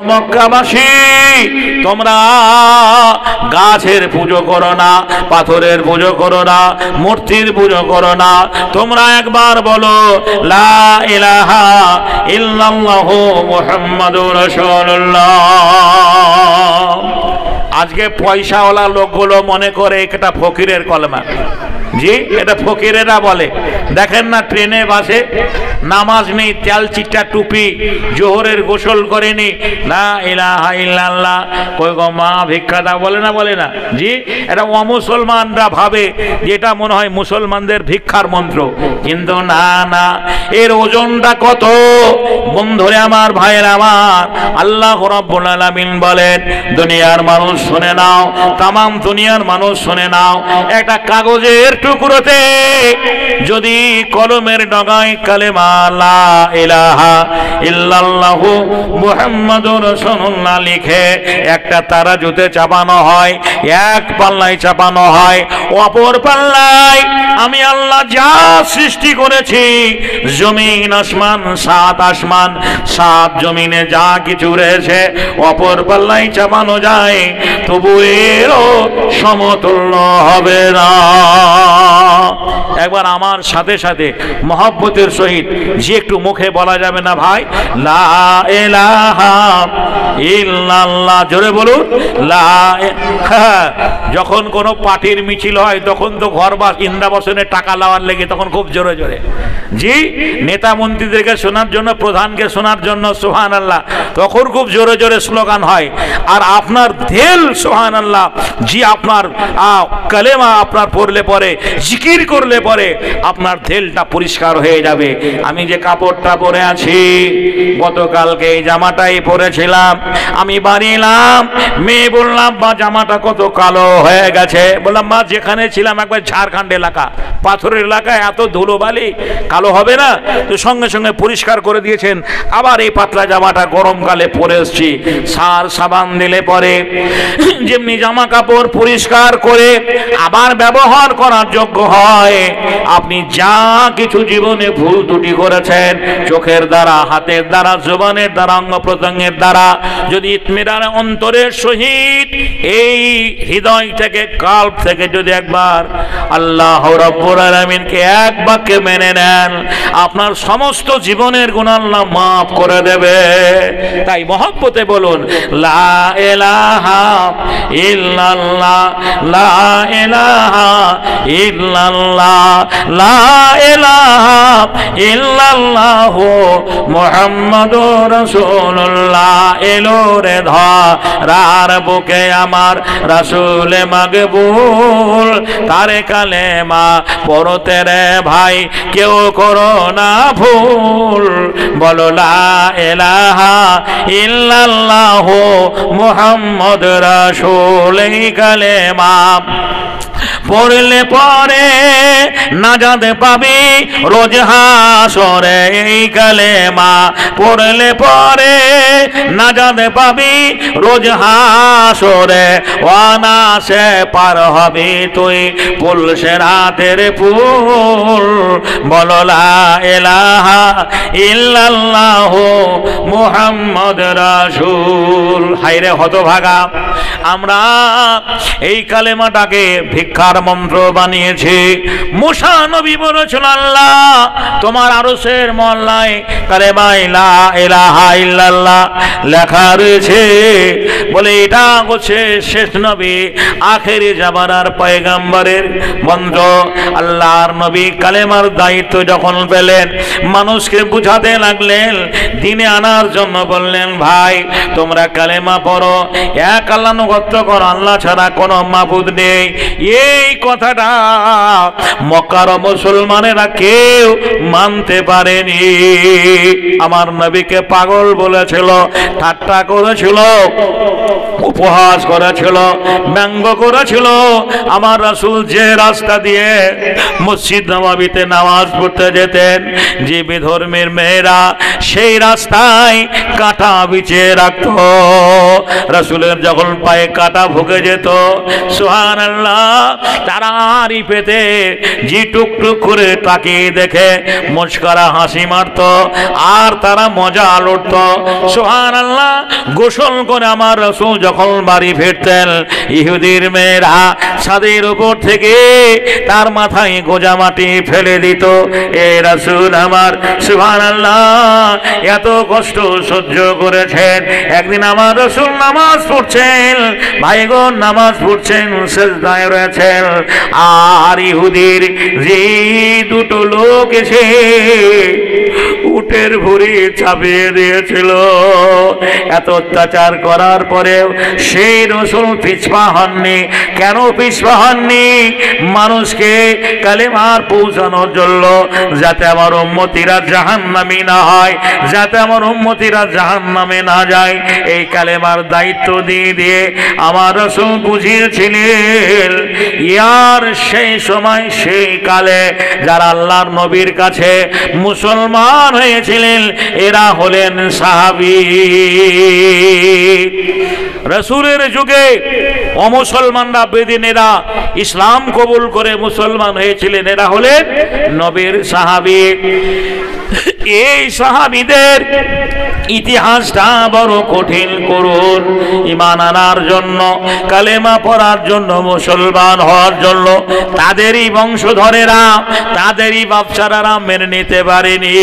মক্কাবাসী, তোমরা গাছের পুজো করো না, পাথরের পুজো করো না, মূর্তির পুজো করো না, তোমরা একবার বলো লা ইলাহা ইল্লাল্লাহু মুহাম্মাদুর রাসূলুল্লাহ। আজকে পয়সাওয়ালা লোকগুলো মনে করে এটা ফকিরের কলমা। জি, এটা ফকিরেরা বলে। দেখেন না ট্রেনে বাসে নামাজ নেই, তেল চিট্টা টুপি, জোহরের গোসল করেনি, লা ইলাহা ইল্লাল্লাহ, কই গো মা ভিক্ষা দাও, বলে না বলে না? জি, এটা অমুসলমানরা ভাবে যে এটা মনে হয় মুসলমানদের ভিক্ষার মন্ত্র, কিন্তু না না, এর ওজনটা কত বন্ধুরে আমার, ভাইয়ের আমার। আল্লাহ রাব্বুল আলামিন বলেন, দুনিয়ার মানুষ শুনে নাও, তামাম দুনিয়ার মানুষ শুনে নাও, একটা কাগজের টুকরোতে যদি কলমের ডগায় কালেমা লা ইলাহা ইল্লাল্লাহু মুহাম্মাদুর রাসূলুল্লাহ লিখে একটা তারাজুতে চাপানো হয়, এক পাল্লায় চাপানো হয়, অপর পাল্লায় আমি আল্লাহ যা সৃষ্টি করেছি, জমিন আসমান, সাত আসমান সাত জমিনে যা কিছু রয়েছে, অপর পাল্লায় চাপানো যায়, তবু এরও সমতুল্য হবে না। একবার আমার সাথে সাথে মহব্বতের সহিত, যে একটু মুখে বলা যাবে না ভাই, লা ইলাহা ইল্লাল্লাহ, জোরে বলুন লা। যখন কোনো পার্টির মিছিল হয় তখন তো ঘর বা ইন্দ্রাবাসনে টাকা লাওয়ার লেগে তখন খুব জোরে জোরে, জি, নেতা মন্ত্রীদেরকে শোনার জন্য, প্রধানকে শোনার জন্য সুবহানাল্লাহ, তখন খুব জোরে জোরে স্লোগান হয়। আর আপনার দিল সুবহানাল্লাহ, জি, আপনার কালেমা আপনার পড়লে পরে, জিকির করলে পরে আপনার দিলটা পরিষ্কার হয়ে যাবে। আমি যে কাপড়টা পরে আছি, গতকালকে এই জামাটাই পরেছিলাম, আমি বাড়ি এলাম, মেয়ে বললাম বা জামাটা কত কালো হয়ে গেছে। বললাম মা, যেখানে ছিলাম একবার ঝাড়খণ্ড এলাকা, পাথরের এলাকায় এত ধুলোবালি, কালো হবে না? তো সঙ্গে সঙ্গে পরিষ্কার করে দিয়েছেন। আবার এই পাতলা জামাটা গরমকালে পরে এসছি, সার সাবান দিলে পরে যেমনি জামা কাপড় পরিষ্কার করে আবার ব্যবহার করার যোগ্য হয়। আপনি যা কিছু জীবনে ভুল ত্রুটি করেছেন, চোখের দ্বারা, হাতের দ্বারা, জবানের দ্বারা, অঙ্গ প্রত্যঙ্গের দ্বারা, যদি ইতমিনানে অন্তরের সহিত এই হৃদয় থেকে, কাল্ব থেকে যদি একবার আল্লাহ রাব্বুল আলামিনকে এক বাক্যে মেনে নেন, আপনার সমস্ত জীবনের গুনাহ আল্লাহ মাফ করে দেবে। তাই মহব্বতে বলুন লা ইলাহা ইল্লাল্লাহ, লা ইলাহা ইল্লাল্লাহ, লা ইলাহা ইল্লাল্লাহ মুহাম্মাদুর রাসূলুল্লাহ। এলো রে ধরার বুকে আমার রাসূল মাকবুল, তারে কালেমা পড়তে রে ভাই কেউ করো না ভুল, বলো লা ইলাহা ইল্লাল্লাহ মুহাম্মদ রাসূল। এই কালেমা পড়লে পরে নাজাত পাবি রোজ হাসরে, এই কালেমা পড়লে পরে নাজাত পাবি রোজ হাসরে, অনাসে পার হবি তুই পুলসে রাতের পুল, বলো লা ইলাহা ইল্লাল্লাহ মুহাম্মদ রাসূল। হায়রে হতভাগা, আমরা এই কালেমাটাকে ভিক্ষার মন্ত্র বানিয়েছি। মুসা নবী বলেছেন, আল্লাহ তোমার আরশের মহল্লায় কালেমা লা ইলাহা ইল্লাল্লাহ লেখা রয়েছে, বলে এটা হচ্ছে শেষ নবী, আখেরি জামানার পয়গম্বরের মন্ত্র। আল্লাহর নবী কালেমার দায়িত্ব যখন পেলেন, মানুষকে বুঝাতে লাগলেন, দিনে আনার জন্য বললেন, ভাই তোমরা কালেমা পড়ো, এক আল্লাহ অনুগত করো, আল্লাহ ছাড়া কোনো মাবুদ নেই। এই কথাটা মক্কার মুসলমানেরা কেউ মানতে পারেনি। আমার নবীকে পাগল বলেছিল, ঠাট্টা করেছিল, উপহাস করেছিল, ব্যঙ্গ করেছিল। আমার রাসূল যে রাস্তা দিয়ে মসজিদ নববীতে নামাজ পড়তে যেতেন, যে বিধর্মের মেয়েরা সেই রাস্তায় কাঁটা বিছিয়ে রাখত। রাসূলের যখন পায়ে পায়ে কাটা ভুগে যেত। সুবহানাল্লাহ। তারা আড়ি পেতে জি টুকটুক করে তাকিয়ে দেখে মুচকারা হাসি মারত আর তারা মজা লুটত। সুবহানাল্লাহ। গোসল করে আমার রাসূল যখন বাড়ি ফিরতেন, ইহুদির মেয়েরা ছাদের উপর থেকে তার মাথায় গোজা মাটি ফেলে দিত। এ রাসূল আমার, সুবহানাল্লাহ, এত কষ্ট সহ্য করেছেন। একদিন আমার রাসূল নামাজ পড়ছেন, ভাইগণ নামাজ পড়ছেন, সিজদায় রয়েছেন, আর ইহুদির যে দুটো লোক এসে উটের ভুঁড়ি চাপিয়ে দিয়েছিল। এত অত্যাচার করার পরেও সেই রাসূল পিছপা হননি। কেন পিছপা হননি? মানুষকে কালেমার পৌঁছানোর জন্য, যাতে আমার উম্মতিরা জাহান্নামী না হয়, যাতে আমার উম্মতিরা জাহান্নামে না যায়। এই কালেমার দায়িত্ব দিয়ে দিয়ে আমার রাসূল বুঝিয়েছিলেন। ইয়ার সেই সময় সেই কালে যারা আল্লাহর নবীর কাছে মুসলমান হয়েছিলেন এরা হলেন সাহাবী। রাসূলের যুগে অমুসলমানরা বেদিনেরা ইসলাম কবুল করে মুসলমান হয়েছিলেন, এরা হলেন নবীর সাহাবী। এই সাহাবীদের ইতিহাসটা বড় কঠিন করুন। ঈমান আনার জন্য, কালেমা পড়ার জন্য, মুসলমান হওয়ার জন্য তাদেরই বংশধরেরা, তাদেরই বাপচারারা মেনে নিতে পারেনি।